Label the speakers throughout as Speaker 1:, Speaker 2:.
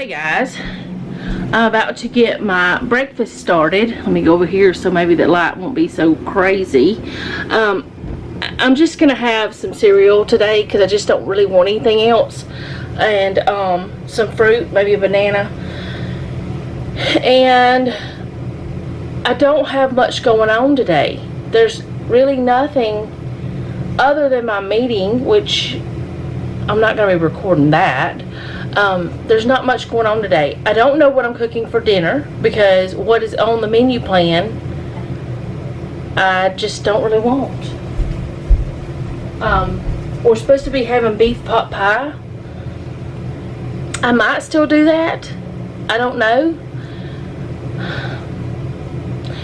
Speaker 1: Guys, I'm about to get my breakfast started. Let me go over here so maybe that light won't be so crazy. I'm just gonna have some cereal today because I just don't really want anything else, and some fruit, maybe a banana, and I don't have much going on today. There's really nothing other than my meeting, which I'm not gonna be recording that. There's not much going on today. I don't know what I'm cooking for dinner because what is on the menu plan I just don't really want. We're supposed to be having beef pot pie. I might still do that. I don't know.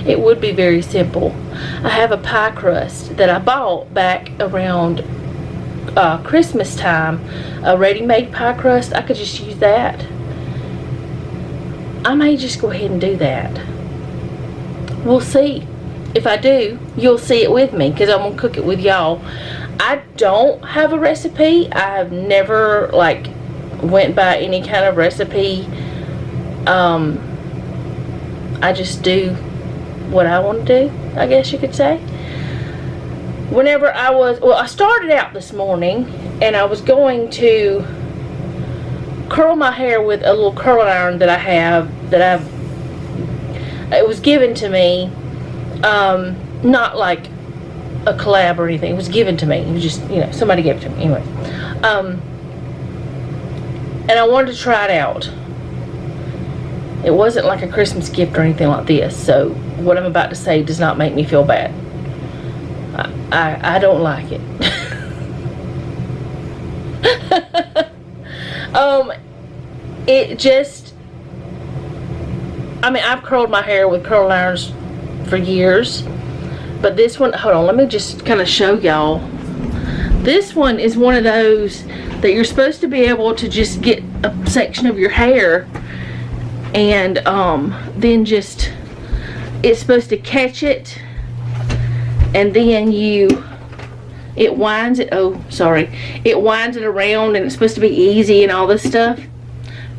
Speaker 1: It would be very simple. I have a pie crust that I bought back around Christmas time, a ready-made pie crust. I could just use that. I may just go ahead and do that. We'll see. If I do, you'll see it with me because I'm gonna cook it with y'all. I don't have a recipe. I've never went by any kind of recipe. I just do what I want to do, I guess you could say. Whenever I started out this morning and I was going to curl my hair with a little curling iron that I have, it was given to me, not like a collab or anything. It was given to me. It was just, somebody gave it to me. Anyway, and I wanted to try it out. It wasn't like a Christmas gift or anything like this, so what I'm about to say does not make me feel bad. I don't like it. It just, I've curled my hair with curling irons for years, but this one, hold on, let me just kind of show y'all. This one is one of those that you're supposed to be able to just get a section of your hair and then just, it's supposed to catch it, and then it winds it, it winds it around, and it's supposed to be easy and all this stuff.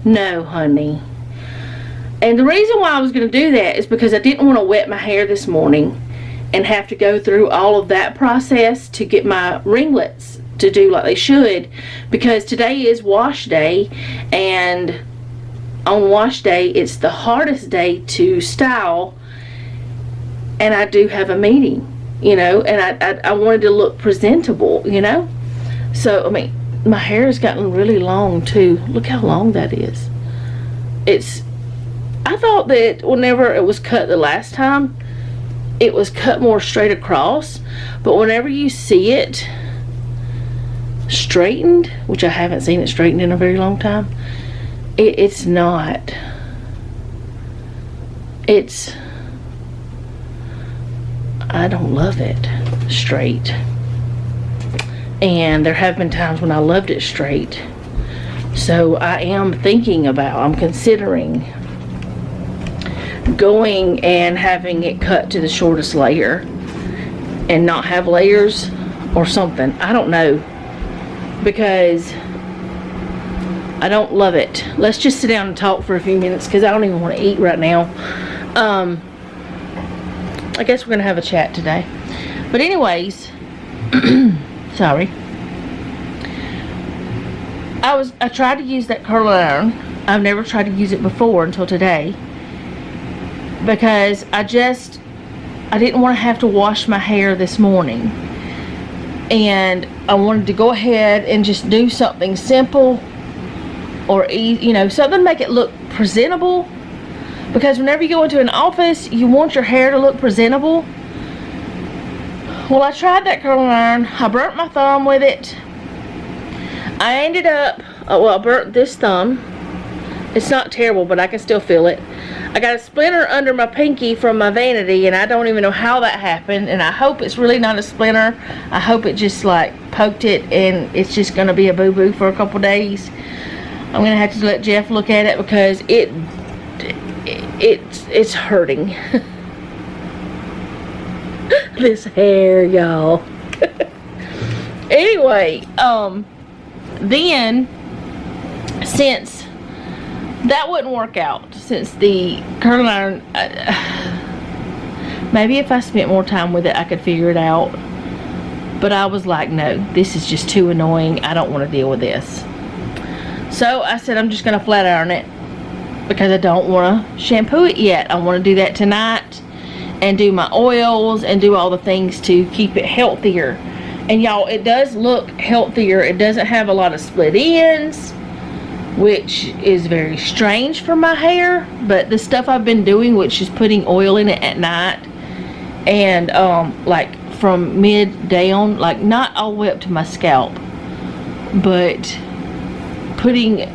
Speaker 1: No, honey. And the reason why I was going to do that is because I didn't want to wet my hair this morning and have to go through all of that process to get my ringlets to do like they should, because today is wash day, and on wash day it's the hardest day to style, and I do have a meeting, and I wanted to look presentable, so my hair has gotten really long too. Look how long that is. I thought that whenever it was cut the last time, it was cut more straight across, but whenever you see it straightened, which I haven't seen it straightened in a very long time, it's not. I don't love it straight. And there have been times when I loved it straight. So I'm considering going and having it cut to the shortest layer and not have layers or something. I don't know, because I don't love it. Let's just sit down and talk for a few minutes because I don't even want to eat right now. I guess we're gonna have a chat today, but anyways, sorry. I tried to use that curling iron. I've never tried to use it before until today, because I didn't want to have to wash my hair this morning, and I wanted to go ahead and just do something simple or something to make it look presentable, because whenever you go into an office you want your hair to look presentable. Well, I tried that curling iron. I burnt my thumb with it. I ended up, I burnt this thumb. It's not terrible, but I can still feel it. I got a splinter under my pinky from my vanity, and I don't even know how that happened, and I hope it's really not a splinter. I hope it just poked it and it's just gonna be a boo-boo for a couple days. I'm gonna have to let Jeff look at it because it's hurting. This hair, y'all. Anyway, then since that wouldn't work out since the curling iron, maybe if I spent more time with it I could figure it out, but I was like, no, this is just too annoying. I don't want to deal with this. So I said I'm just going to flat iron it because I don't want to shampoo it yet. I want to do that tonight and do my oils and do all the things to keep it healthier. And y'all, it does look healthier. It doesn't have a lot of split ends, which is very strange for my hair. But the stuff I've been doing, which is putting oil in it at night and like from mid down, like not all the way up to my scalp, but putting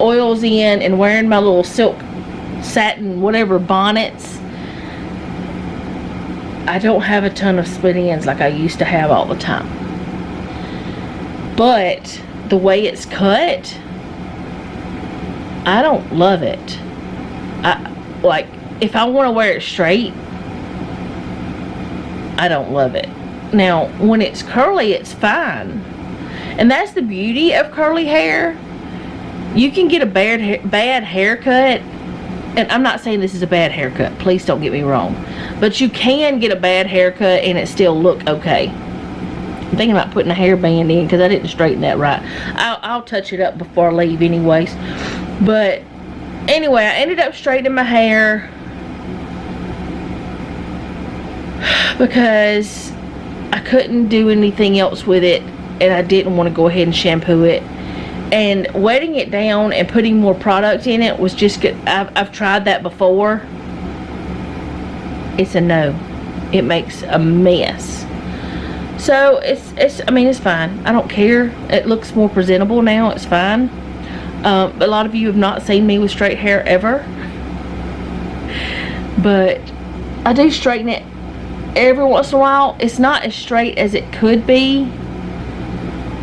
Speaker 1: oils in and wearing my little silk satin whatever bonnets, I don't have a ton of split ends like I used to have all the time. But the way it's cut, I don't love it. Like if I want to wear it straight, I don't love it. Now when it's curly, it's fine. And that's the beauty of curly hair. You can get a bad haircut, and I'm not saying this is a bad haircut, please don't get me wrong, but you can get a bad haircut and it still look okay. I'm thinking about putting a hairband in because I didn't straighten that right. I'll touch it up before I leave anyways. But anyway, I ended up straightening my hair because I couldn't do anything else with it, and I didn't want to go ahead and shampoo it. And wetting it down and putting more product in it was just good. I've tried that before. It's a no. It makes a mess. So I mean, it's fine. I don't care. It looks more presentable now. It's fine. A lot of you have not seen me with straight hair ever, but I do straighten it every once in a while. It's not as straight as it could be,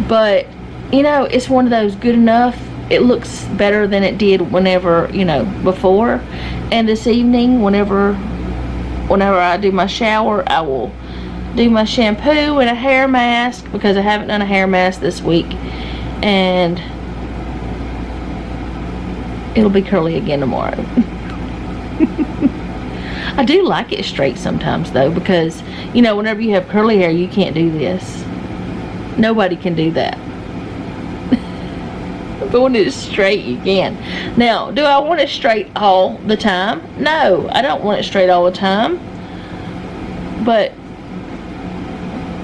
Speaker 1: but you know, it's one of those good enough. It looks better than it did whenever, you know, before. And this evening, whenever I do my shower, I will do my shampoo and a hair mask because I haven't done a hair mask this week. And it'll be curly again tomorrow. I do like it straight sometimes though, because, you know, whenever you have curly hair, you can't do this. Nobody can do that. But when it's straight, you can. Now, do I want it straight all the time? No, I don't want it straight all the time. But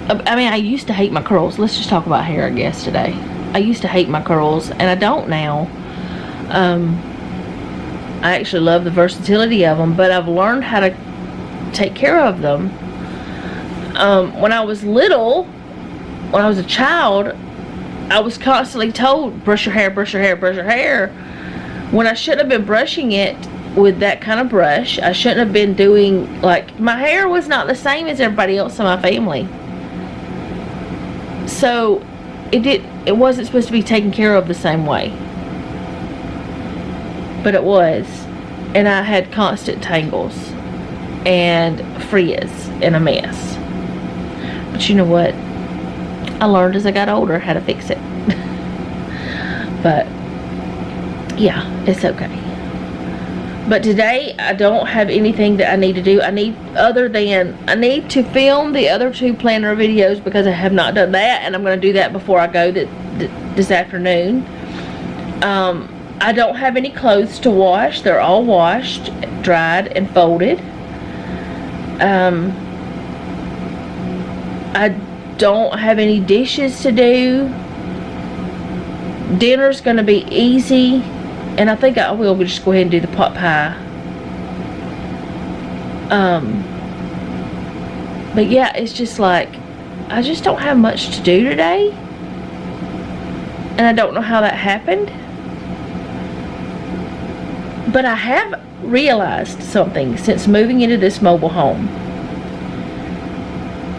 Speaker 1: I mean, I used to hate my curls. Let's just talk about hair, I guess, today. I used to hate my curls, and I don't now. I actually love the versatility of them, but I've learned how to take care of them. When I was little, when I was a child, I was constantly told, brush your hair, brush your hair, brush your hair, when I shouldn't have been brushing it with that kind of brush. I shouldn't have been doing, like, my hair was not the same as everybody else in my family. So it wasn't supposed to be taken care of the same way. But it was. And I had constant tangles and frizz and a mess. But you know what? I learned as I got older how to fix it. But yeah, it's okay. But today I don't have anything that I need to do. I need to film the other 2 planner videos because I have not done that, and I'm going to do that before I go this afternoon. I don't have any clothes to wash. They're all washed, dried, and folded. I don't have any dishes to do. Dinner's gonna be easy, and I think I will just go ahead and do the pot pie. But yeah, it's just like I just don't have much to do today, and I don't know how that happened. But I have realized something since moving into this mobile home.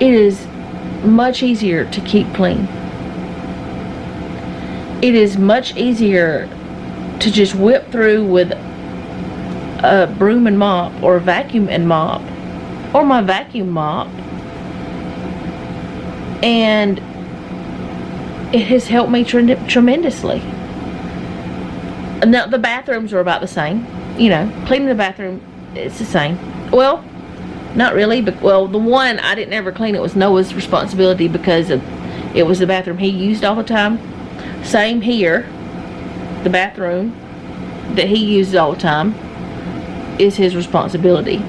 Speaker 1: It is much easier to keep clean. It is much easier to just whip through with a broom and mop, or a vacuum and mop, or my vacuum mop, and it has helped me tremendously. Now, the bathrooms are about the same. You know, cleaning the bathroom, it's the same. Well, not really, but, well, the one, I didn't ever clean. It was Noah's responsibility because it was the bathroom he used all the time. Same here. The bathroom that he uses all the time is his responsibility.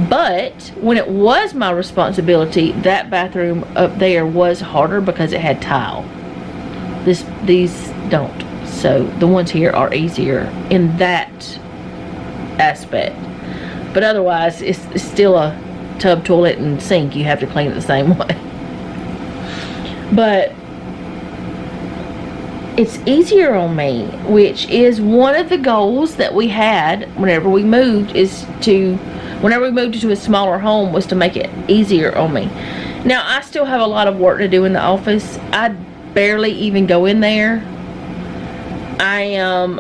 Speaker 1: But when it was my responsibility, that bathroom up there was harder because it had tile. These don't. So the ones here are easier in that aspect. But otherwise, it's still a tub, toilet, and sink. You have to clean it the same way. But it's easier on me, which is one of the goals that we had whenever we moved whenever we moved to a smaller home, was to make it easier on me. Now, I still have a lot of work to do in the office. I barely even go in there. I am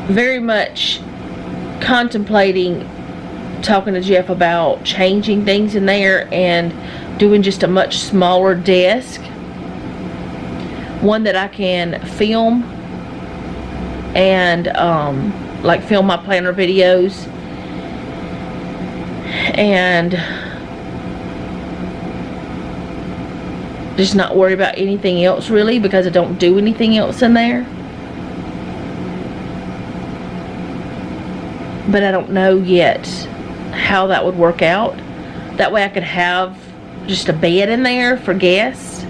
Speaker 1: very much contemplating talking to Jeff about changing things in there and doing just a much smaller desk. One that I can film and like film my planner videos and just not worry about anything else really, because I don't do anything else in there. But I don't know yet how that would work out. That way I could have just a bed in there for guests,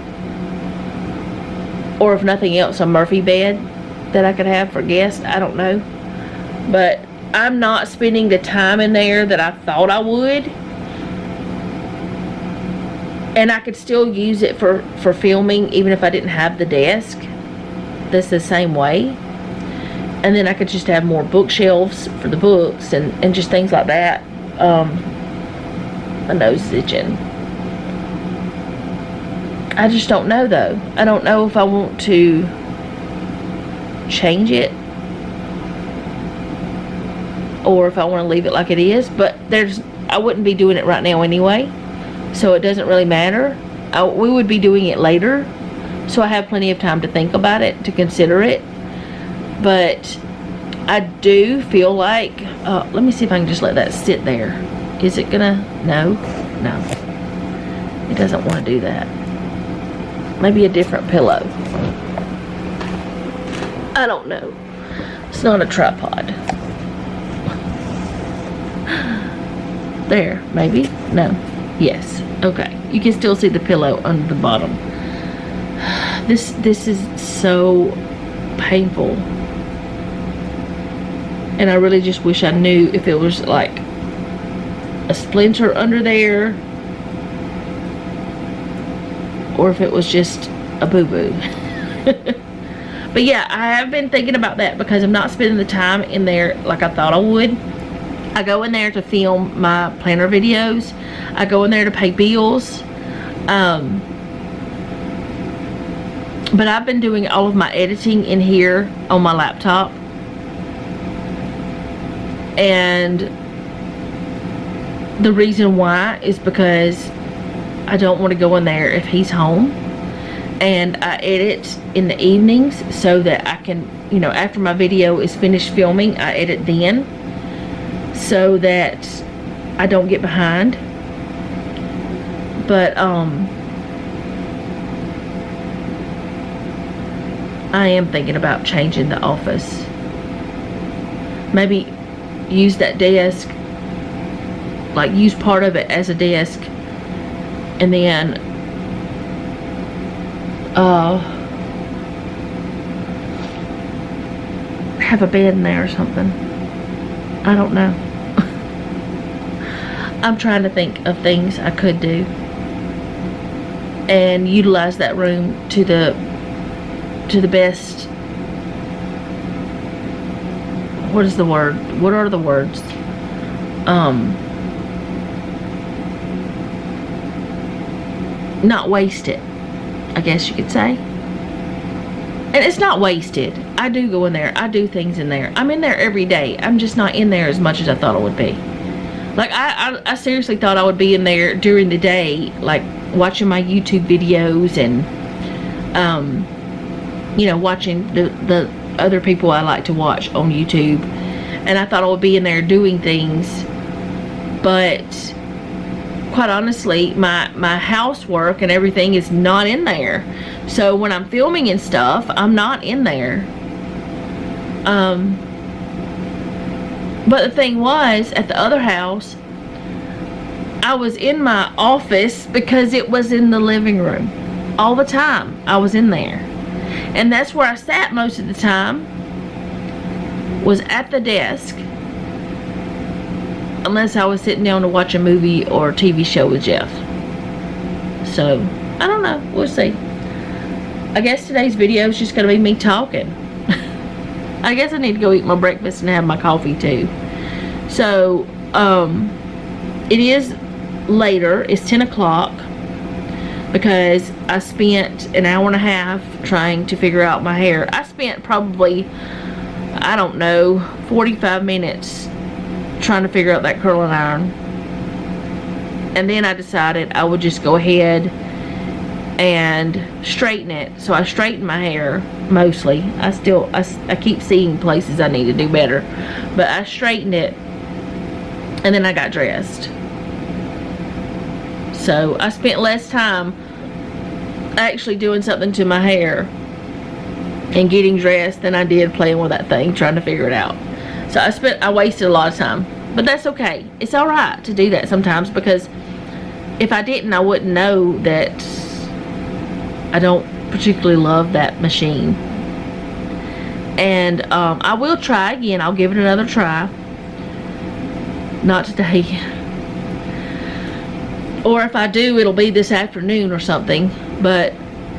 Speaker 1: or if nothing else, a Murphy bed that I could have for guests. I don't know. But I'm not spending the time in there that I thought I would. And I could still use it for filming even if I didn't have the desk. That's the same way. And then I could just have more bookshelves for the books and just things like that. My nose is itching. I just don't know though. I don't know if I want to change it or if I want to leave it like it is. But I wouldn't be doing it right now anyway, so it doesn't really matter. We would be doing it later, so I have plenty of time to think about it, to consider it. But I do feel like let me see if I can just let that sit there. Is it gonna? No, it doesn't want to do that. Maybe a different pillow. I don't know. It's not a tripod. There, maybe? No. Yes. Okay. You can still see the pillow under the bottom. This is so painful. And I really just wish I knew if it was like a splinter under there or if it was just a boo-boo. But yeah, I have been thinking about that because I'm not spending the time in there like I thought I would. I go in there to film my planner videos. I go in there to pay bills. But I've been doing all of my editing in here on my laptop. And the reason why is because I don't want to go in there if he's home. And I edit in the evenings so that I can, you know, after my video is finished filming, I edit then so that I don't get behind. But I am thinking about changing the office. Maybe use that desk, like use part of it as a desk, and then have a bed in there or something. I don't know. I'm trying to think of things I could do and utilize that room to the best. What is the word? What are the words? Not waste it, I guess you could say. And it's not wasted. I do go in there. I do things in there. I'm in there every day. I'm just not in there as much as I thought I would be. Like, I seriously thought I would be in there during the day, like, watching my YouTube videos and, you know, watching the other people I like to watch on YouTube. And I thought I would be in there doing things, but quite honestly, my housework and everything is not in there. So when I'm filming and stuff, I'm not in there. But the thing was, at the other house, I was in my office because it was in the living room. All the time, I was in there. And that's where I sat most of the time, was at the desk. Unless I was sitting down to watch a movie or a TV show with Jeff. So, I don't know. We'll see. I guess today's video is just going to be me talking. I guess I need to go eat my breakfast and have my coffee too. So, it is later. It's 10 o'clock. Because I spent an hour and a half trying to figure out my hair. I spent probably, I don't know, 45 minutes trying to figure out that curling iron. And then I decided I would just go ahead and straighten it. So I straightened my hair mostly. I keep seeing places I need to do better, but I straightened it and then I got dressed. So I spent less time actually doing something to my hair and getting dressed than I did playing with that thing, trying to figure it out. So I wasted a lot of time, but that's okay. It's alright to do that sometimes, because if I didn't, I wouldn't know that I don't particularly love that machine. And I will try again. I'll give it another try. Not today. Or if I do, it'll be this afternoon or something. But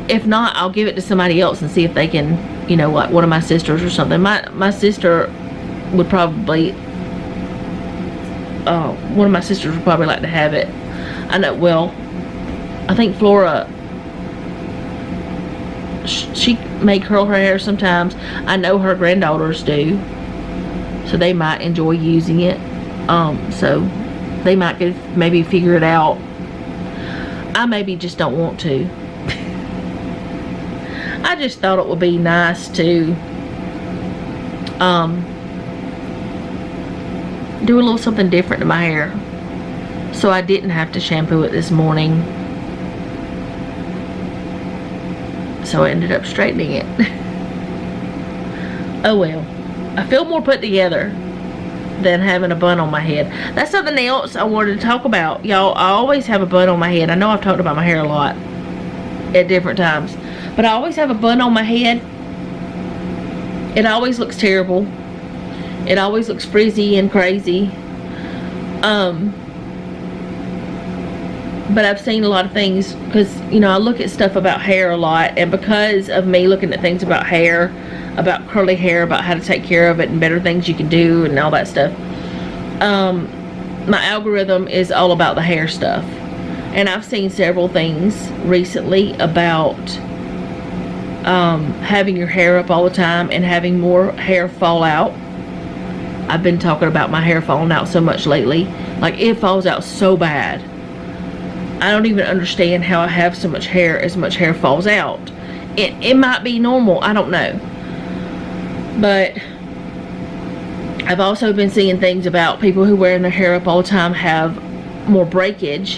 Speaker 1: if not, I'll give it to somebody else and see if they can, you know, like one of my sisters or something. My sister would probably, one of my sisters would probably like to have it. I know, well, I think Flora, she may curl her hair sometimes. I know her granddaughters do. So they might enjoy using it. So they might maybe figure it out. I maybe just don't want to. I just thought it would be nice to do a little something different to my hair, so I didn't have to shampoo it this morning. So I ended up straightening it. Oh well. I feel more put together than having a bun on my head. That's something else I wanted to talk about. Y'all, I always have a bun on my head. I know I've talked about my hair a lot at different times, but I always have a bun on my head. It always looks terrible. It always looks frizzy and crazy. But I've seen a lot of things, because, you know, I look at stuff about hair a lot, and because of me looking at things about hair, about curly hair, about how to take care of it and better things you can do and all that stuff, my algorithm is all about the hair stuff. And I've seen several things recently about having your hair up all the time and having more hair fall out. I've been talking about my hair falling out so much lately. Like, it falls out so bad. I don't even understand how I have so much hair, as much hair falls out. It might be normal, I don't know. But I've also been seeing things about people who wearing their hair up all the time have more breakage.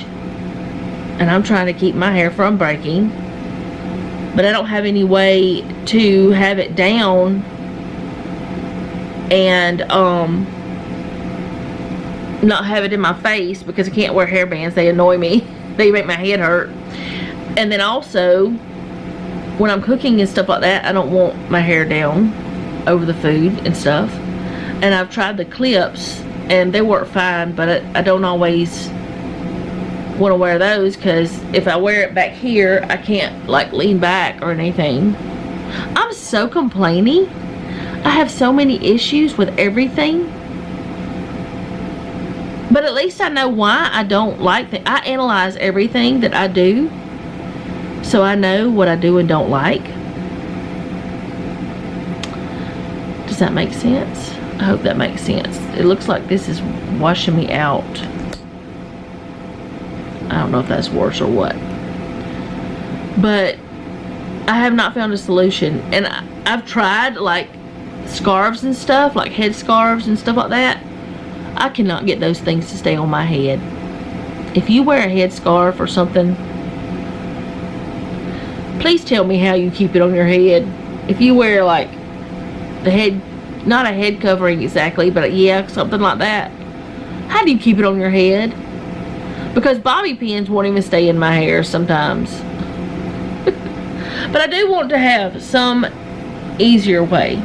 Speaker 1: And I'm trying to keep my hair from breaking. But I don't have any way to have it down and not have it in my face, because I can't wear hairbands. They annoy me. They make my head hurt. And then also, when I'm cooking and stuff like that, I don't want my hair down over the food and stuff. And I've tried the clips and they work fine, but I don't always want to wear those, because if I wear it back here, I can't like lean back or anything. I'm so complaining. I have so many issues with everything. But at least I know why I don't like it. I analyze everything that I do, so I know what I do and don't like. Does that make sense? I hope that makes sense. It looks like this is washing me out. I don't know if that's worse or what. But I have not found a solution. And I've tried like scarves and stuff, like head scarves and stuff like that. I cannot get those things to stay on my head. If you wear a head scarf or something, please tell me how you keep it on your head. If you wear like the head, not a head covering exactly, but yeah, something like that, how do you keep it on your head? Because bobby pins won't even stay in my hair sometimes. But I do want to have some easier way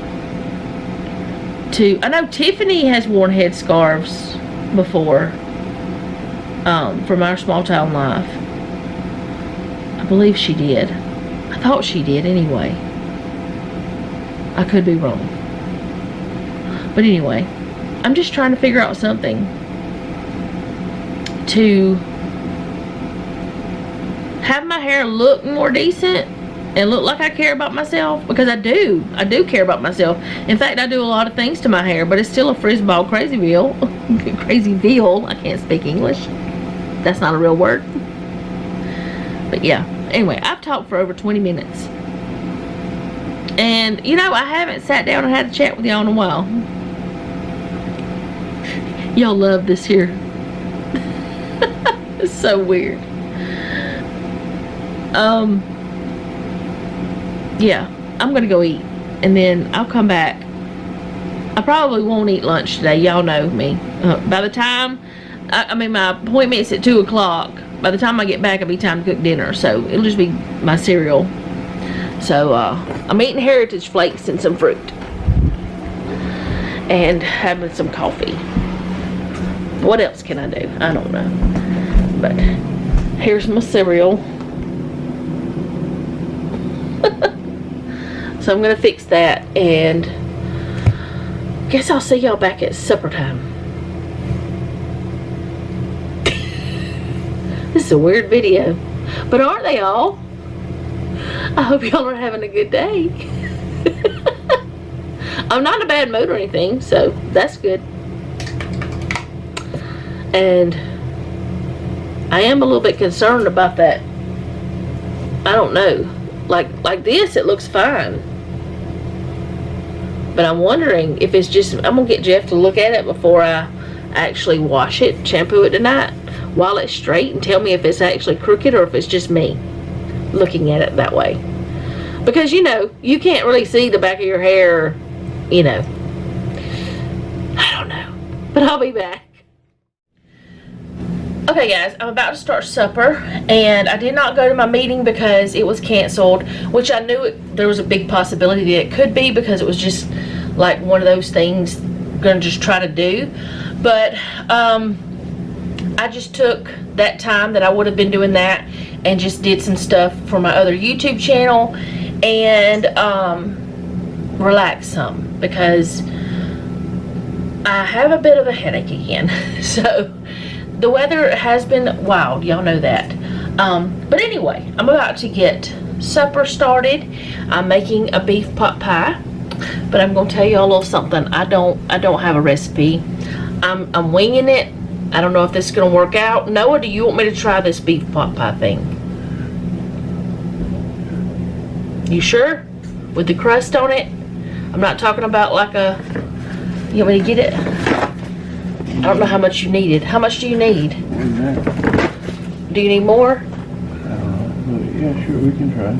Speaker 1: to, I know Tiffany has worn head scarves before, from our small town life. I believe she did. I thought she did anyway. I could be wrong. But anyway, I'm just trying to figure out something to have my hair look more decent and look like I care about myself, because I do care about myself. In fact, I do a lot of things to my hair, but it's still a frizzball crazyville. Crazyville. I can't speak English. That's not a real word. But yeah, anyway, I've talked for over 20 minutes. And, you know, I haven't sat down and had a chat with y'all in a while. Y'all love this here. It's so weird. Yeah, I'm gonna go eat. And then I'll come back. I probably won't eat lunch today. Y'all know me. By the time, I mean, my appointment's at 2 o'clock. By the time I get back, it'll be time to cook dinner. So it'll just be my cereal. So I'm eating Heritage Flakes and some fruit. And having some coffee. What else can I do? I don't know. But here's my cereal. So I'm gonna fix that, and guess I'll see y'all back at supper time. This is a weird video, but aren't they all? I hope y'all are having a good day. I'm not in a bad mood or anything, so that's good. And I am a little bit concerned about that. I don't know. Like this, it looks fine. But I'm wondering if it's just, I'm going to get Jeff to look at it before I actually wash it, shampoo it tonight, while it's straight, and tell me if it's actually crooked or if it's just me looking at it that way. Because, you know, you can't really see the back of your hair, you know. I don't know. But I'll be back. Okay guys, I'm about to start supper, and I did not go to my meeting because it was canceled, which I knew there was a big possibility that it could be, because it was just like one of those things I'm gonna just try to do. But I just took that time that I would have been doing that and just did some stuff for my other YouTube channel and relax some, because I have a bit of a headache again. So the weather has been wild, y'all know that. But anyway, I'm about to get supper started. I'm making a beef pot pie, but I'm gonna tell y'all a little something. I don't have a recipe. I'm winging it. I don't know if this is gonna work out. Noah, do you want me to try this beef pot pie thing? You sure? With the crust on it? I'm not talking about like a, you want me to get it? I don't know how much you needed. How much do you need? Do you need more?
Speaker 2: I don't know. Yeah, sure, we can try.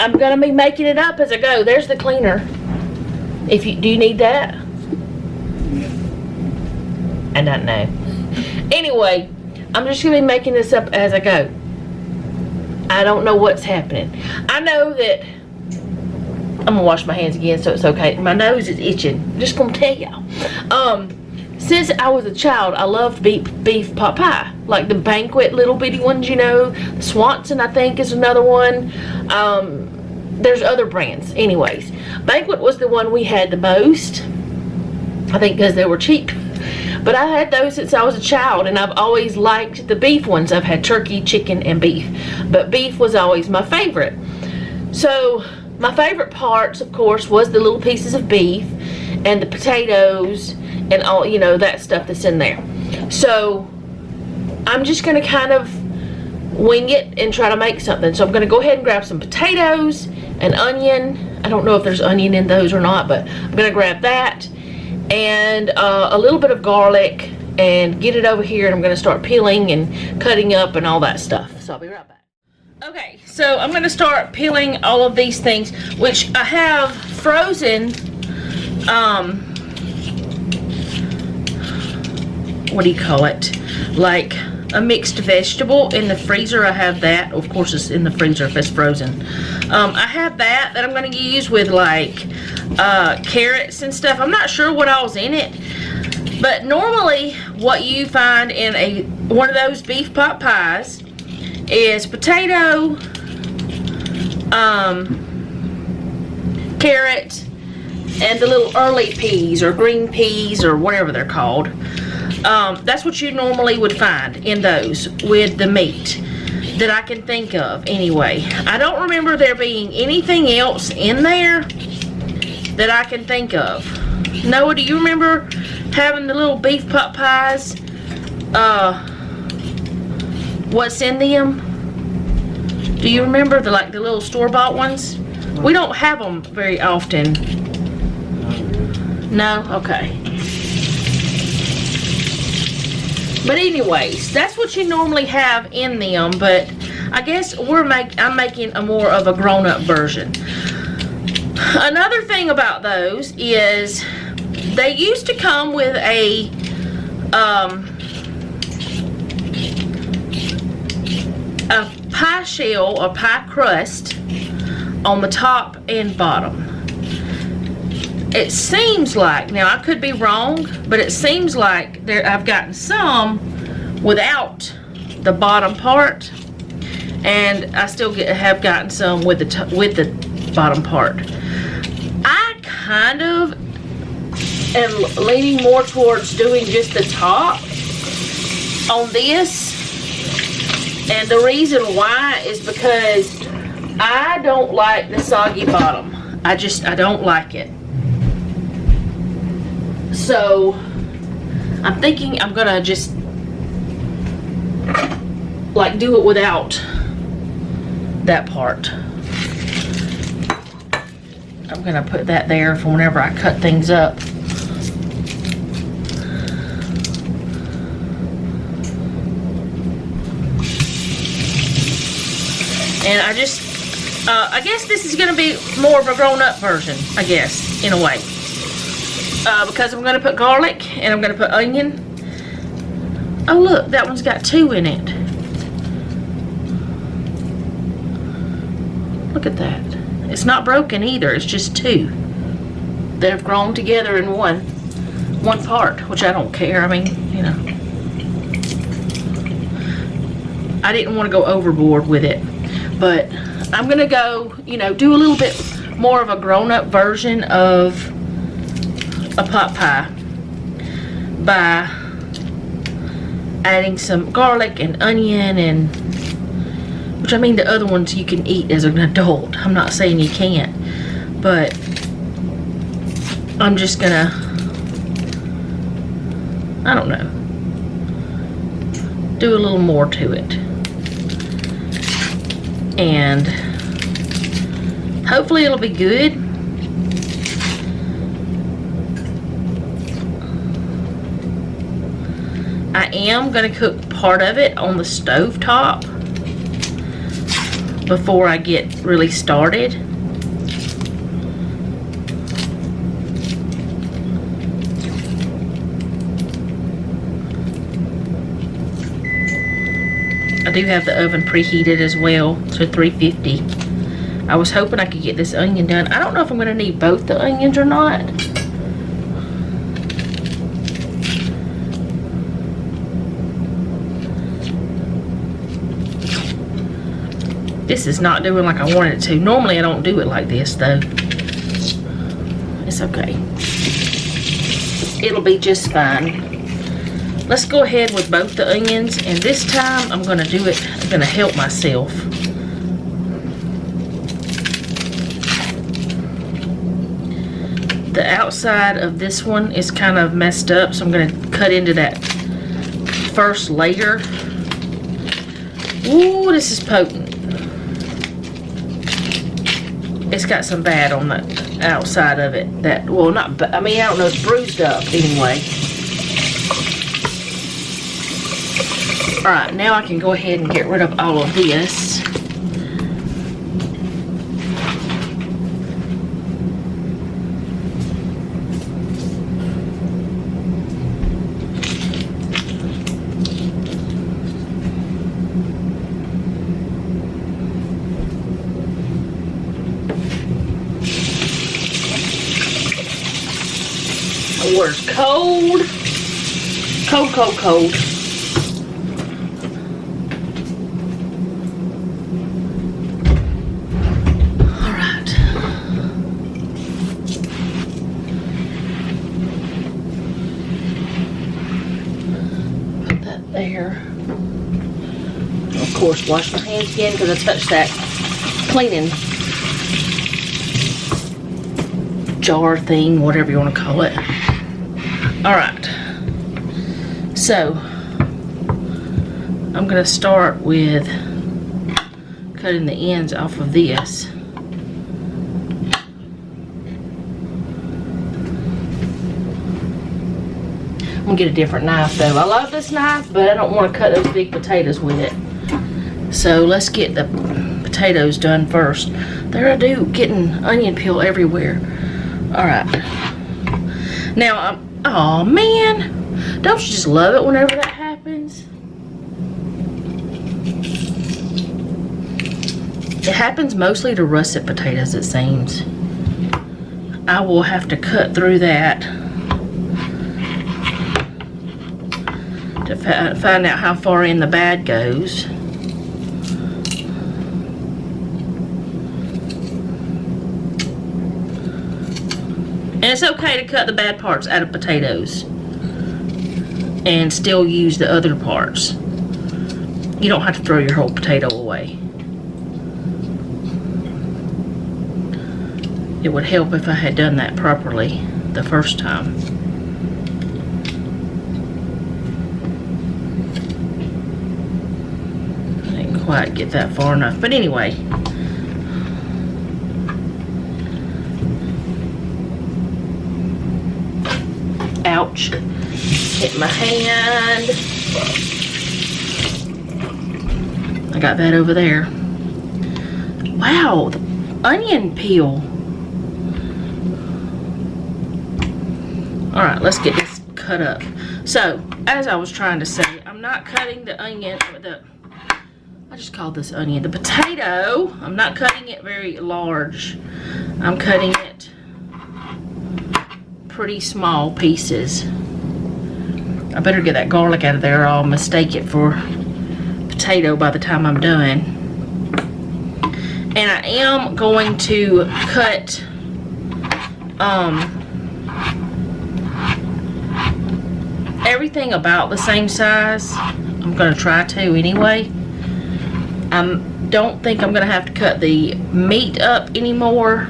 Speaker 1: I'm gonna be making it up as I go. There's the cleaner. Do you need that? I don't know. Anyway, I'm just gonna be making this up as I go. I don't know what's happening. I know that I'm gonna wash my hands again, so it's okay. My nose is itching. I'm just gonna tell y'all. Since I was a child, I loved beef pot pie. Like the Banquet little bitty ones, you know. Swanson, I think, is another one. There's other brands. Anyways, Banquet was the one we had the most. I think because they were cheap. But I had those since I was a child, and I've always liked the beef ones. I've had turkey, chicken, and beef. But beef was always my favorite. So my favorite parts, of course, was the little pieces of beef and the potatoes and all, you know, that stuff that's in there. So I'm just gonna kind of wing it and try to make something. So I'm going to go ahead and grab some potatoes, an onion. I don't know if there's onion in those or not, but I'm going to grab that, and a little bit of garlic, and get it over here, and I'm going to start peeling and cutting up and all that stuff. So I'll be right back. Okay, so I'm going to start peeling all of these things, which I have frozen, what do you call it, like a mixed vegetable in the freezer. I have that. Of course it's in the freezer if it's frozen. I have that I'm going to use with like carrots and stuff. I'm not sure what all's in it, but normally what you find in one of those beef pot pies is potato, carrot, and the little early peas or green peas or whatever they're called. That's what you normally would find in those with the meat that I can think of anyway. I don't remember there being anything else in there that I can think of. Noah, do you remember having the little beef pot pies? What's in them? Do you remember the little store-bought ones? We don't have them very often. No? Okay. But anyways, that's what you normally have in them, but I guess I'm making a more of a grown-up version. Another thing about those is they used to come with a pie shell or pie crust on the top and bottom. It seems like, now I could be wrong, but it seems like I've gotten some without the bottom part, and I still have gotten some with the bottom part. I kind of am leaning more towards doing just the top on this, and the reason why is because I don't like the soggy bottom. I don't like it. So I'm thinking I'm gonna just do it without that part. I'm gonna put that there for whenever I cut things up. And I guess this is gonna be more of a grown-up version, I guess, in a way. Because I'm going to put garlic and I'm going to put onion. Oh look, that one's got 2 in it. Look at that. It's not broken either, it's just 2 that have grown together in one part, which I don't care. I mean, you know, I didn't want to go overboard with it, but I'm going to go, you know, do a little bit more of a grown-up version of a pot pie by adding some garlic and onion, and which, I mean, the other ones you can eat as an adult. I'm not saying you can't, but I'm just gonna, I don't know, do a little more to it, and hopefully it'll be good. I am going to cook part of it on the stove top before I get really started. I do have the oven preheated as well to 350. I was hoping I could get this onion done. I don't know if I'm going to need both the onions or not. This is not doing like I wanted it to. Normally I don't do it like this though. It's okay. It'll be just fine. Let's go ahead with both the onions, and this time I'm gonna do it, I'm gonna help myself. The outside of this one is kind of messed up, so I'm gonna cut into that first layer. Ooh, this is potent. It's got some bad on the outside of it. That, well, not, I mean, I don't know, it's bruised up anyway. Alright, now I can go ahead and get rid of all of this. The water's cold. Cold, cold, cold. Alright. Put that there. Of course, wash my hands again because I touched that cleaning jar thing, whatever you want to call it. Alright, so I'm going to start with cutting the ends off of this. I'm going to get a different knife though. I love this knife, but I don't want to cut those big potatoes with it. So let's get the potatoes done first. There I do, getting onion peel everywhere. Alright, now oh man, don't you just love it whenever that happens? It happens mostly to russet potatoes, it seems. I will have to cut through that to find out how far in the bad goes. And it's okay to cut the bad parts out of potatoes and still use the other parts. You don't have to throw your whole potato away. It would help if I had done that properly the first time. I didn't quite get that far enough, but anyway. Ouch. Hit my hand. I got that over there. Wow, the onion peel. Alright, let's get this cut up. So, as I was trying to say, I'm not cutting the onion, I just called this onion, the potato. I'm not cutting it very large. I'm cutting it pretty small pieces. I better get that garlic out of there or I'll mistake it for potato by the time I'm done. And I am going to cut everything about the same size. I'm going to try to anyway. I don't think I'm going to have to cut the meat up anymore.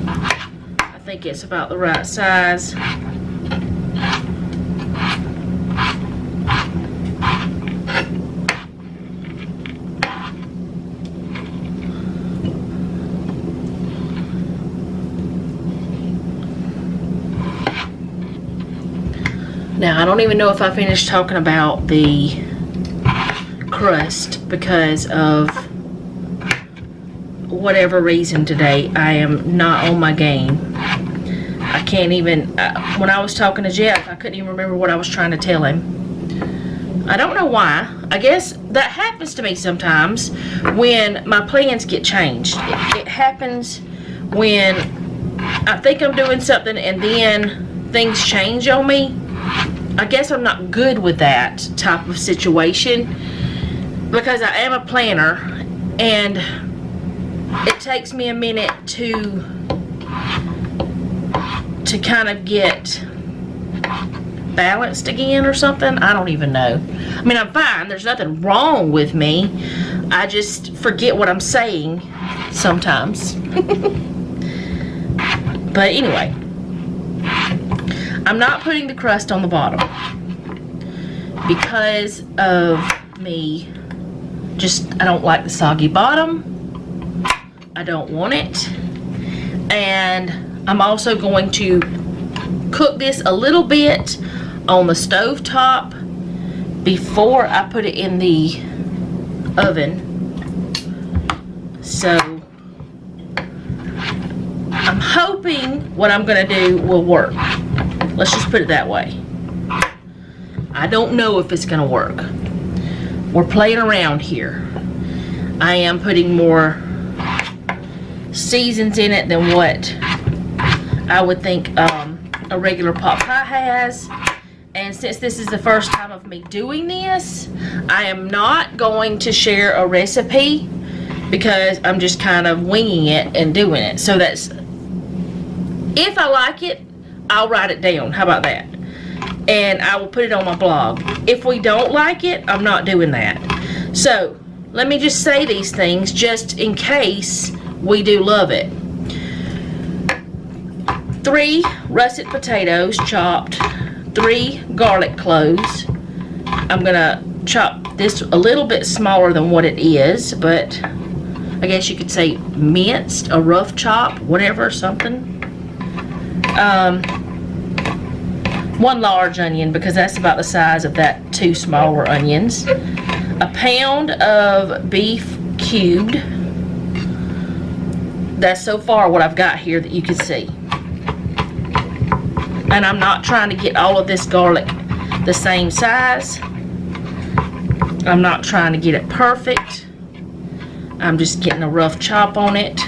Speaker 1: I think it's about the right size. Now, I don't even know if I finished talking about the crust because of whatever reason today. I am not on my game. I can't even, when I was talking to Jeff, I couldn't even remember what I was trying to tell him. I don't know why. I guess that happens to me sometimes when my plans get changed. It happens when I think I'm doing something and then things change on me. I guess I'm not good with that type of situation because I am a planner and it takes me a minute to kind of get balanced again or something. I don't even know. I mean, I'm fine. There's nothing wrong with me. I just forget what I'm saying sometimes. But anyway, I'm not putting the crust on the bottom because of me I don't like the soggy bottom. I don't want it. And I'm also going to cook this a little bit on the stove top before I put it in the oven. So I'm hoping what I'm gonna do will work. Let's just put it that way. I don't know if it's gonna work. We're playing around here. I am putting more seasons in it than what I would think a regular pot pie has. And since this is the first time of me doing this, I am not going to share a recipe because I'm just kind of winging it and doing it. So that's, if I like it, I'll write it down. How about that? And I will put it on my blog. If we don't like it, I'm not doing that. So let me just say these things just in case we do love it. 3 russet potatoes chopped, 3 garlic cloves. I'm gonna chop this a little bit smaller than what it is, but I guess you could say minced, a rough chop, whatever, something. 1 large onion, because that's about the size of that 2 smaller onions. A pound of beef cubed. That's so far what I've got here that you can see. And I'm not trying to get all of this garlic the same size. I'm not trying to get it perfect. I'm just getting a rough chop on it.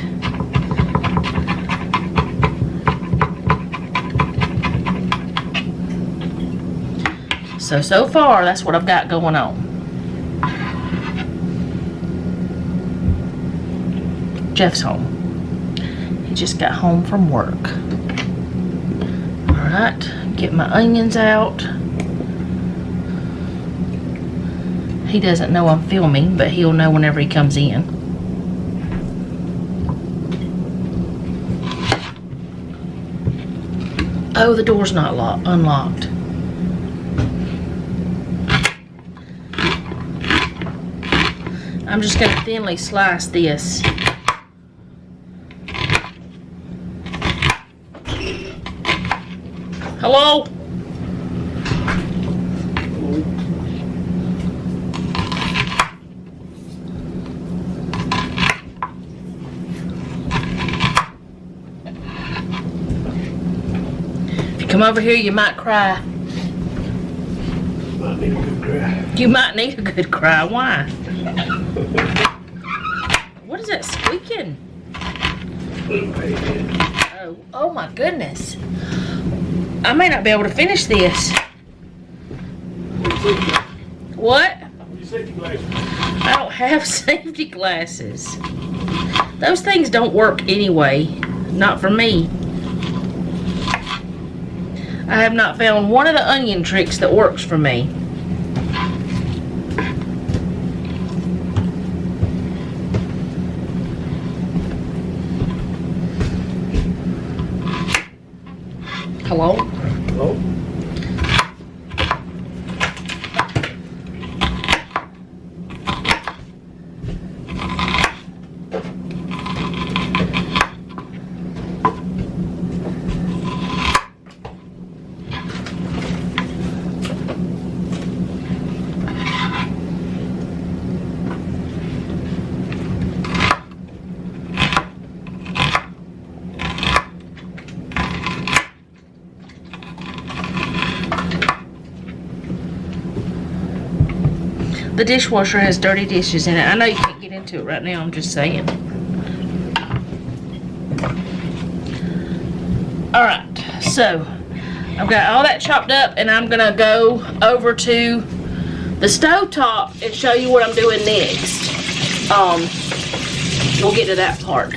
Speaker 1: So far, that's what I've got going on. Jeff's home. He just got home from work. Alright, get my onions out. He doesn't know I'm filming, but he'll know whenever he comes in. Oh, the door's not unlocked. I'm just going to thinly slice this. Hello? If you come over here, you might cry.
Speaker 2: Might need a good cry.
Speaker 1: You might need a good cry. Why? What is that squeaking? Oh my goodness. I may not be able to finish this. What? I don't have safety glasses. Those things don't work anyway. Not for me. I have not found one of the onion tricks that works for me. Hello?
Speaker 2: Hello?
Speaker 1: The dishwasher has dirty dishes in it. I know you can't get into it right now, I'm just saying. Alright, so I've got all that chopped up and I'm gonna go over to the stovetop and show you what I'm doing next. We'll get to that part.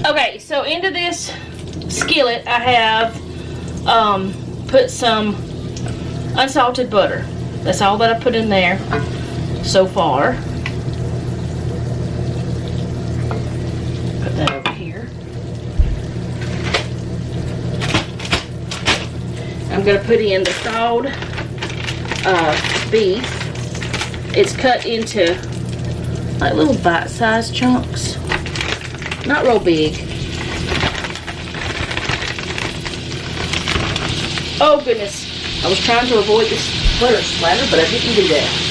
Speaker 1: Okay, so into this skillet I have put some unsalted butter. That's all that I put in there so far. Put that over here. I'm going to put in the thawed beef. It's cut into like little bite-sized chunks. Not real big. Oh goodness. I was trying to avoid this butter splatter, but I didn't do that.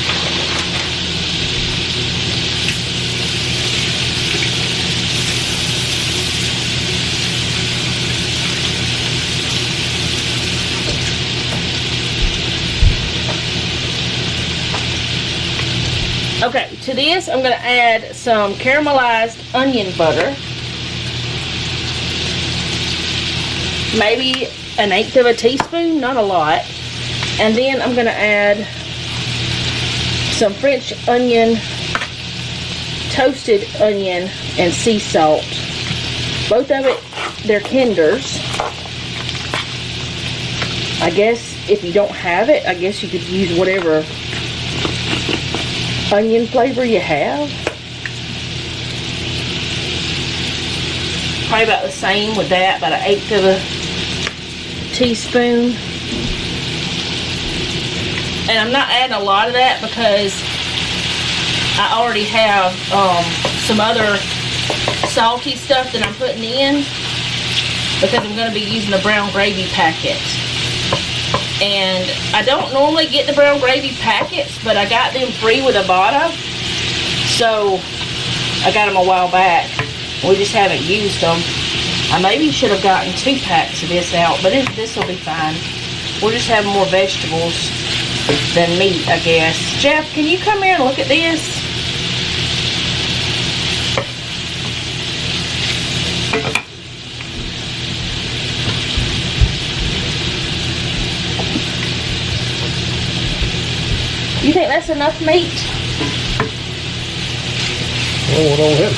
Speaker 1: Okay, to this I'm going to add some caramelized onion butter. Maybe 1/8 of a teaspoon, not a lot. And then I'm going to add some French onion, toasted onion, and sea salt. Both of it, they're tenders. I guess if you don't have it, I guess you could use whatever onion flavor you have. Probably about the same with that, about 1/8 of a teaspoon. And I'm not adding a lot of that because I already have some other salty stuff that I'm putting in, because I'm going to be using the brown gravy packet. And I don't normally get the brown gravy packets, but I got them free with Ibotta. So I got them a while back. We just haven't used them. I maybe should have gotten 2 packs of this out, but this will be fine. We'll just have more vegetables than meat, I guess. Jeff, can you come here and look at this? You think that's enough meat?
Speaker 2: Oh, what all him?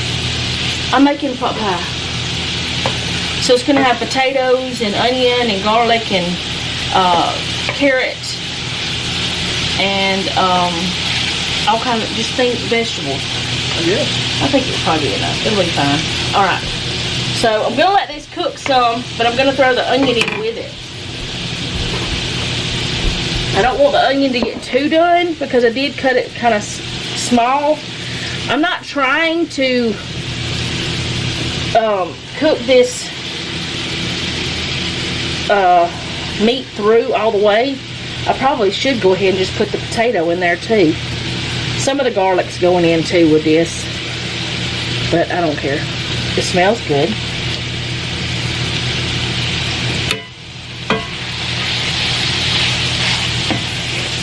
Speaker 1: I'm making pot pie. So it's going to have potatoes and onion and garlic and carrot and all kinds of just vegetables.
Speaker 2: Yeah.
Speaker 1: I think it'll probably be enough. It'll be fine. Alright. So I'm going to let this cook some, but I'm going to throw the onion in with it. I don't want the onion to get too done because I did cut it kind of small. I'm not trying to cook this meat through all the way. I probably should go ahead and just put the potato in there too. Some of the garlic's going in too with this, but I don't care. It smells good.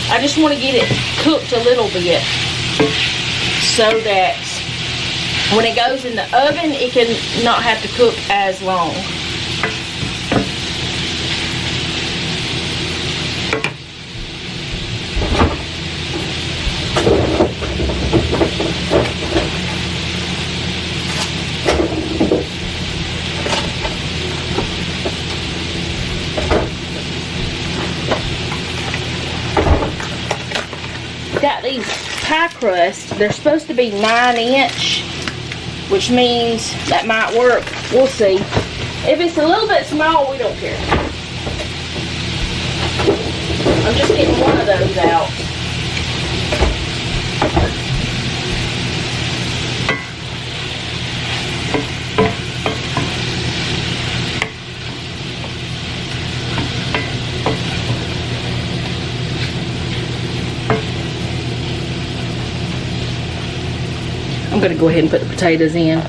Speaker 1: I just want to get it cooked a little bit so that when it goes in the oven, it can not have to cook as long. Got these pie crusts. They're supposed to be 9-inch, which means that might work. We'll see. If it's a little bit small, we don't care. I'm just getting one of those out. I'm going to go ahead and put the potatoes in.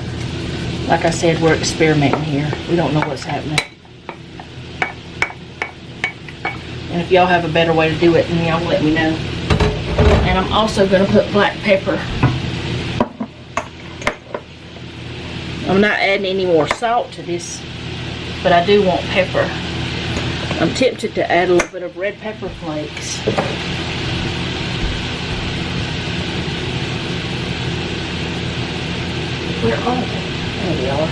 Speaker 1: Like I said, we're experimenting here. We don't know what's happening. And if y'all have a better way to do it, then y'all let me know. And I'm also going to put black pepper. I'm not adding any more salt to this, but I do want pepper. I'm tempted to add a little bit of red pepper flakes. Where are they? There they are.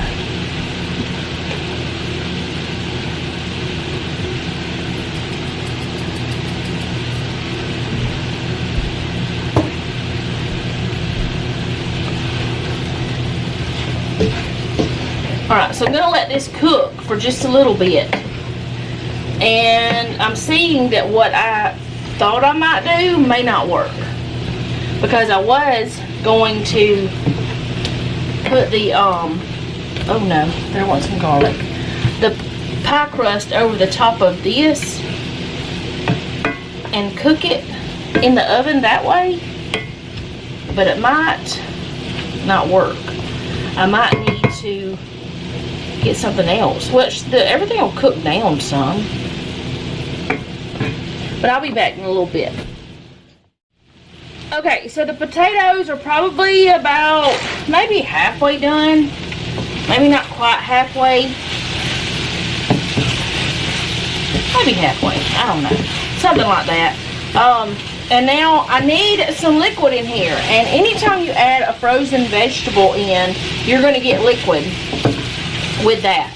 Speaker 1: Alright, so I'm going to let this cook for just a little bit. And I'm seeing that what I thought I might do may not work. Because I was going to put the, oh no, there was some garlic. The pie crust over the top of this and cook it in the oven that way. But it might not work. I might need to get something else. Well, everything will cook down some. But I'll be back in a little bit. Okay, so the potatoes are probably about maybe halfway done. Maybe not quite halfway. Maybe halfway. I don't know. Something like that. And now I need some liquid in here. And anytime you add a frozen vegetable in, you're going to get liquid with that.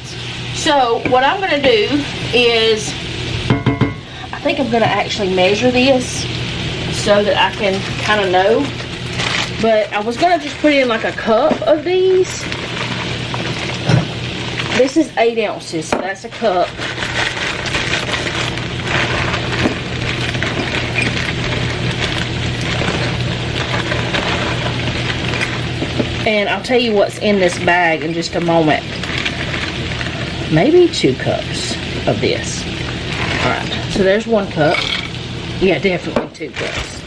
Speaker 1: So what I'm going to do is, I think I'm going to actually measure this so that I can kind of know. But I was going to just put in like a cup of these. This is 8 ounces, so that's a cup. And I'll tell you what's in this bag in just a moment. Maybe 2 cups of this. Alright, so there's 1 cup. Yeah, definitely 2 cups.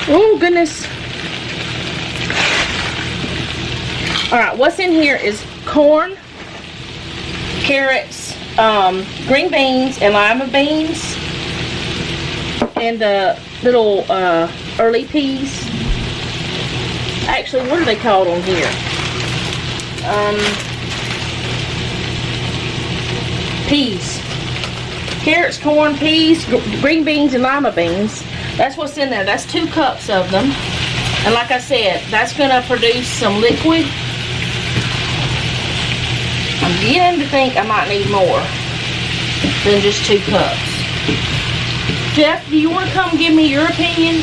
Speaker 1: Oh, goodness. Alright, what's in here is corn, carrots, green beans, and lima beans. And the little early peas. Actually, what are they called on here? Peas. Carrots, corn, peas, green beans, and lima beans. That's what's in there. That's 2 cups of them. And like I said, that's going to produce some liquid. I'm beginning to think I might need more than just 2 cups. Jeff, do you want to come give me your opinion?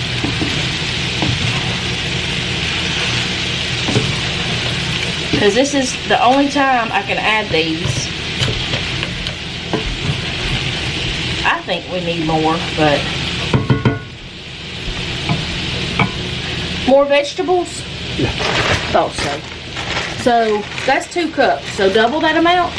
Speaker 1: Because this is the only time I can add these. I think we need more, but more vegetables?
Speaker 2: Yeah.
Speaker 1: Thought so. So that's 2 cups. So double that amount?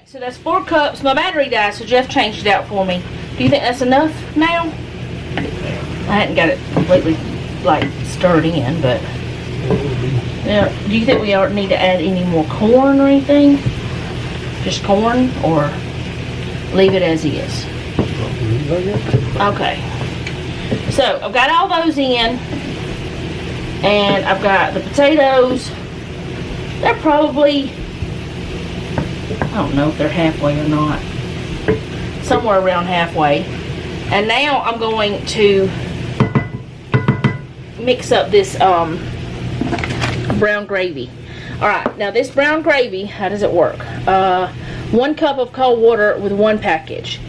Speaker 1: So that's 4 cups. My battery died, so Jeff changed it out for me. Do you think that's enough now? I hadn't got it completely, like, stirred in, but... Yeah. Do you think we need to add any more corn or anything? Just corn, or leave it as is? Okay. So, I've got all those in. And I've got the potatoes. They're probably... I don't know if they're halfway or not. Somewhere around halfway. And now I'm going to mix up this brown gravy. Alright, now this brown gravy, how does it work? 1 cup of cold water with 1 package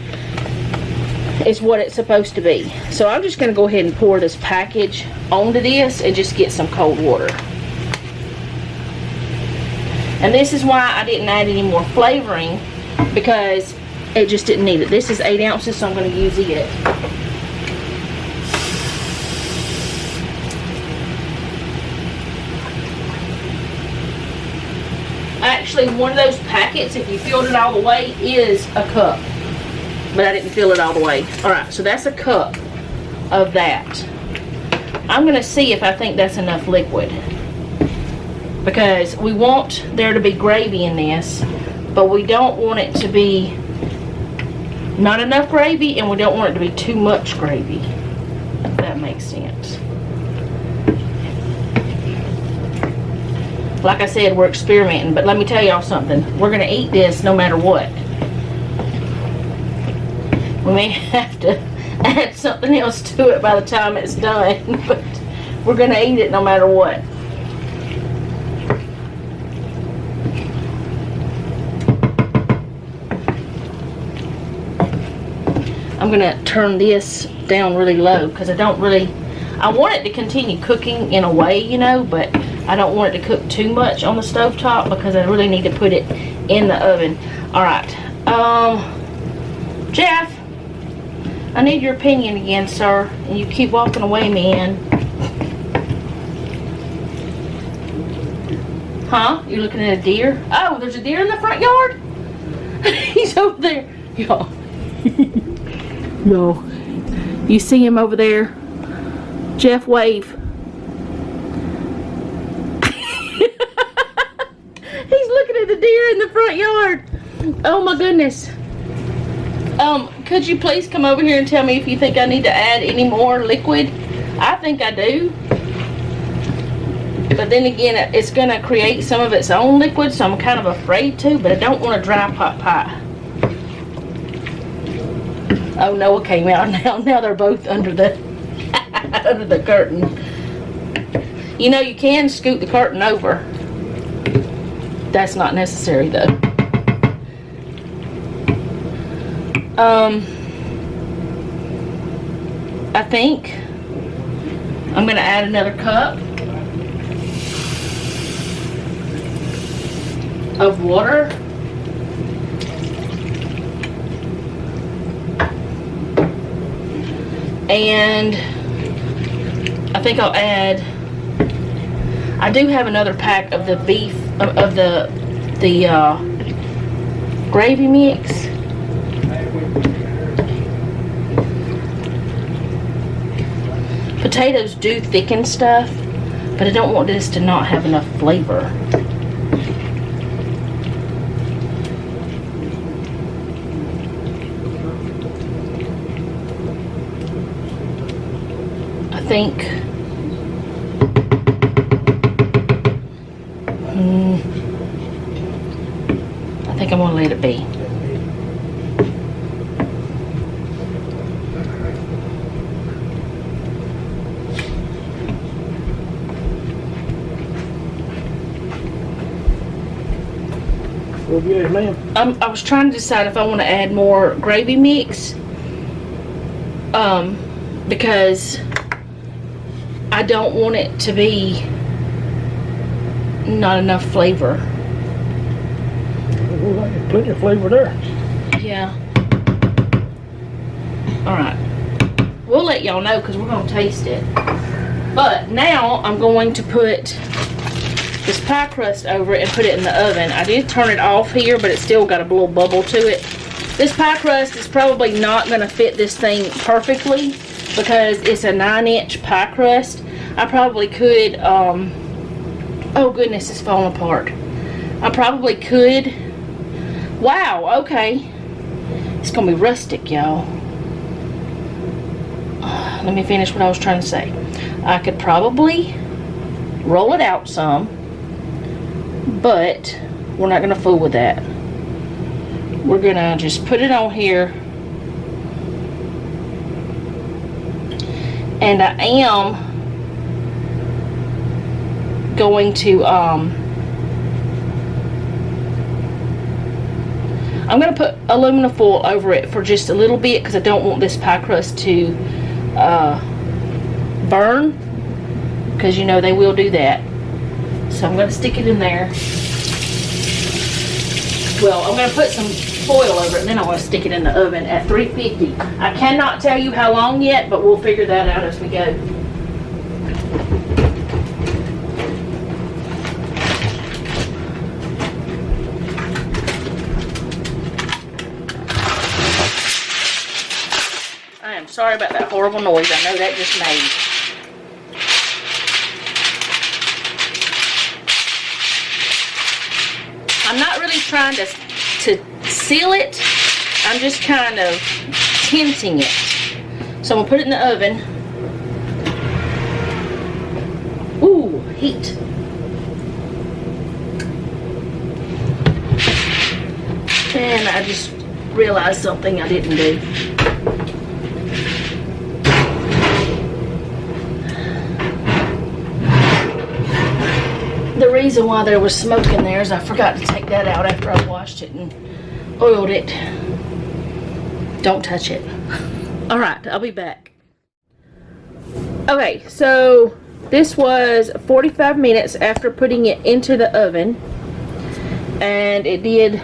Speaker 1: is what it's supposed to be. So I'm just going to go ahead and pour this package onto this and just get some cold water. And this is why I didn't add any more flavoring, because it just didn't need it. This is 8 ounces, so I'm going to use it. Actually, one of those packets, if you filled it all the way, is a cup. But I didn't fill it all the way. Alright, so that's a cup of that. I'm going to see if I think that's enough liquid. Because we want there to be gravy in this, but we don't want it to be not enough gravy, and we don't want it to be too much gravy. If that makes sense. Like I said, we're experimenting, but let me tell y'all something. We're going to eat this no matter what. We may have to add something else to it by the time it's done, but we're going to eat it no matter what. I'm I'm gonna turn this down really low because I want it to continue cooking in a way, you know, but I don't want it to cook too much on the stovetop because I really need to put it in the oven. All right, Jeff, I need your opinion again, sir. And you keep walking away, man. Huh? You're looking at a deer? Oh, there's a deer in the front yard? He's over there. Y'all. Y'all. You see him over there? Jeff, wave. He's looking at the deer in the front yard. Oh my goodness. Could you please come over here and tell me if you think I need to add any more liquid? I think I do. But then again, it's going to create some of its own liquid, so I'm kind of afraid to, but I don't want a dry pot pie. Oh, Noah came out now. Now they're both under the under the curtain. You know, you can scoot the curtain over. That's not necessary, though. I think I'm going to add another cup of water. And I think I'll add, I do have another pack of the beef, of the gravy mix. Potatoes do thicken stuff, but I don't want this to not have enough flavor. I think I'm gonna let it be.
Speaker 2: Well, good, ma'am.
Speaker 1: I was trying to decide if I want to add more gravy mix, because I don't want it to be not enough flavor.
Speaker 2: Well, there's plenty of flavor there.
Speaker 1: Yeah. Alright. We'll let y'all know because we're going to taste it. But now I'm going to put this pie crust over it and put it in the oven. I did turn it off here, but it's still got a little bubble to it. This pie crust is probably not going to fit this thing perfectly because it's a 9-inch pie crust. I probably could, oh goodness, it's falling apart. I probably could, wow, okay. It's going to be rustic, y'all. Let me finish what I was trying to say. I could probably roll it out some, but we're not going to fool with that. We're going to just put it on here. And I am going to, I'm going to put aluminum foil over it for just a little bit because I don't want this pie crust to burn, because you know they will do that. So I'm going to stick it in there. Well, I'm going to put some foil over it and then I'm going to stick it in the oven at 350. I cannot tell you how long yet, but we'll figure that out as we go. I am sorry about that horrible noise. I know that just made. I'm not really trying to seal it. I'm just kind of tinting it. So I'm gonna put it in the oven. Ooh, heat. And I just realized something I didn't do. The reason why there was smoke in there is I forgot to take that out after I washed it and oiled it. Don't touch it. Alright, I'll be back. Okay, so this was 45 minutes after putting it into the oven. And it did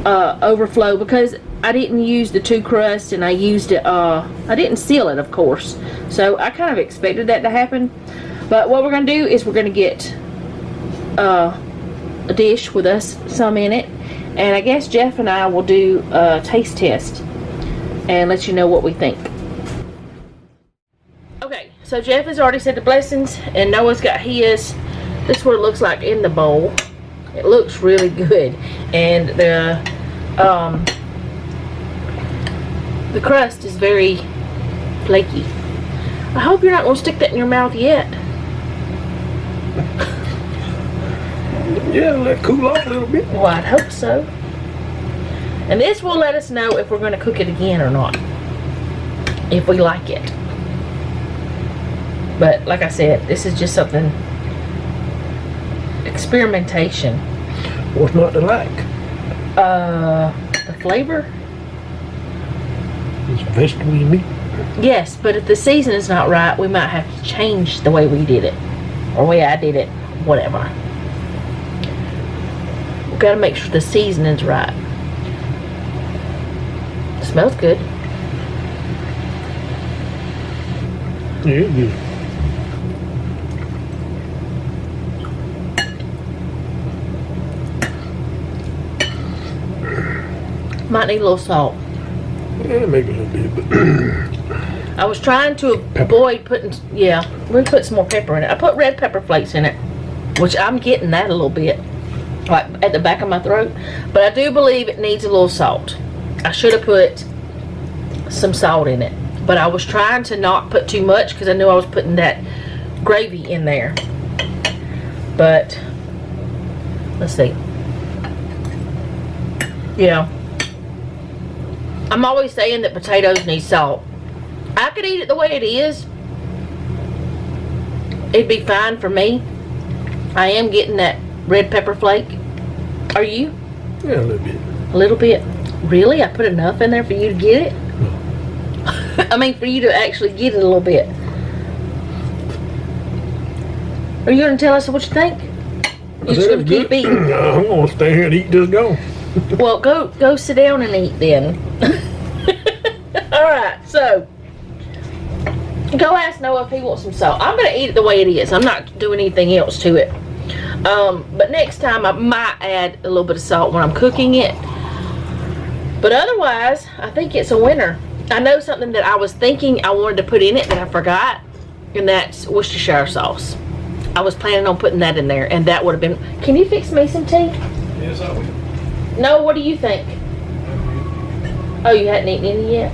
Speaker 1: overflow because I didn't use the 2 crust, and I used it, I didn't seal it, of course. So I kind of expected that to happen. But what we're going to do is we're going to get a dish with us some in it. And I guess Jeff and I will do a taste test and let you know what we think. Okay, so Jeff has already said the blessings, and Noah's got his. This is what it looks like in the bowl. It looks really good, and the crust is very flaky. I hope you're not going to stick that in your mouth yet.
Speaker 2: Yeah, let it cool off a little bit.
Speaker 1: Well, I'd hope so. And this will let us know if we're going to cook it again or not, if we like it. But like I said, this is just something, experimentation.
Speaker 2: What's not to like?
Speaker 1: The flavor?
Speaker 2: It's vegetable meat.
Speaker 1: Yes, but if the season is not right, we might have to change the way we did it, or the way I did it, whatever. We've got to make sure the seasoning's right. Smells good.
Speaker 2: Yeah, it's good.
Speaker 1: Might need a little salt.
Speaker 2: Yeah, maybe a little bit, but
Speaker 1: I was trying to avoid putting, yeah, we put some more pepper in it. I put red pepper flakes in it, which I'm getting that a little bit, like at the back of my throat. But I do believe it needs a little salt. I should have put some salt in it, but I was trying to not put too much because I knew I was putting that gravy in there. But let's see. Yeah, I'm always saying that potatoes need salt. I could eat it the way it is. It'd be fine for me. I am getting that red pepper flake. Are you?
Speaker 2: yeah, a little bit.
Speaker 1: A little bit. Really? I put enough in there for you to get it? I mean, for you to actually get it a little bit. Are you going to tell us what you think? You're just going to keep eating?
Speaker 2: I'm going to stay here and eat this go.
Speaker 1: Well, go sit down and eat then. Alright, so go ask Noah if he wants some salt. I'm going to eat it the way it is. I'm not doing anything else to it. But next time I might add a little bit of salt when I'm cooking it. But otherwise, I think it's a winner. I know something that I was thinking I wanted to put in it that I forgot, and that's Worcestershire sauce. I was planning on putting that in there, and that would have been... Can you fix me some tea?
Speaker 2: Yes, I will.
Speaker 1: No, what do you think? Oh, you hadn't eaten any yet?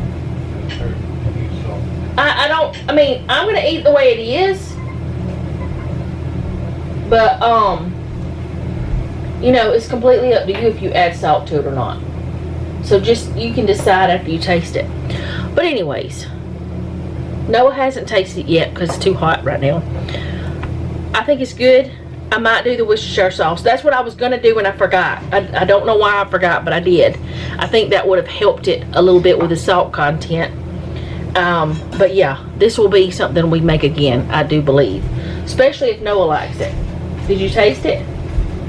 Speaker 1: I mean, I'm going to eat the way it is. But, you know, it's completely up to you if you add salt to it or not. So just, you can decide after you taste it. But anyways, Noah hasn't tasted it yet because it's too hot right now. I think it's good. I might do the Worcestershire sauce. That's what I was going to do and I forgot. I don't know why I forgot, but I did. I think that would have helped it a little bit with the salt content. But yeah, this will be something we make again, I do believe. Especially if Noah likes it. Did you taste it?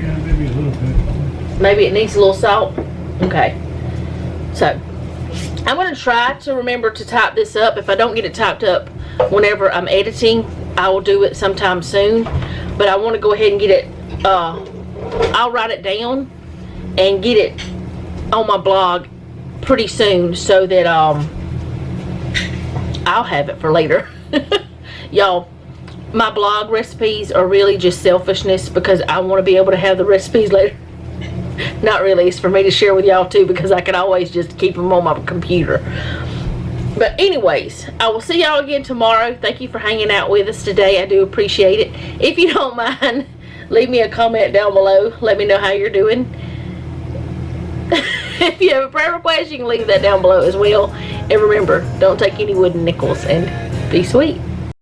Speaker 2: Yeah, maybe a little bit.
Speaker 1: Maybe it needs a little salt? Okay. So, I'm going to try to remember to type this up. If I don't get it typed up whenever I'm editing, I will do it sometime soon. But I want to go ahead and get it, I'll write it down and get it on my blog pretty soon so that I'll have it for later. Y'all, my blog recipes are really just selfishness because I want to be able to have the recipes later. Not really, it's for me to share with y'all too because I can always just keep them on my computer. But anyways, I will see y'all again tomorrow. Thank you for hanging out with us today. I do appreciate it. If you don't mind, leave me a comment down below. Let me know how you're doing. If you have a prayer request, you can leave that down below as well. And remember, don't take any wooden nickels and be sweet.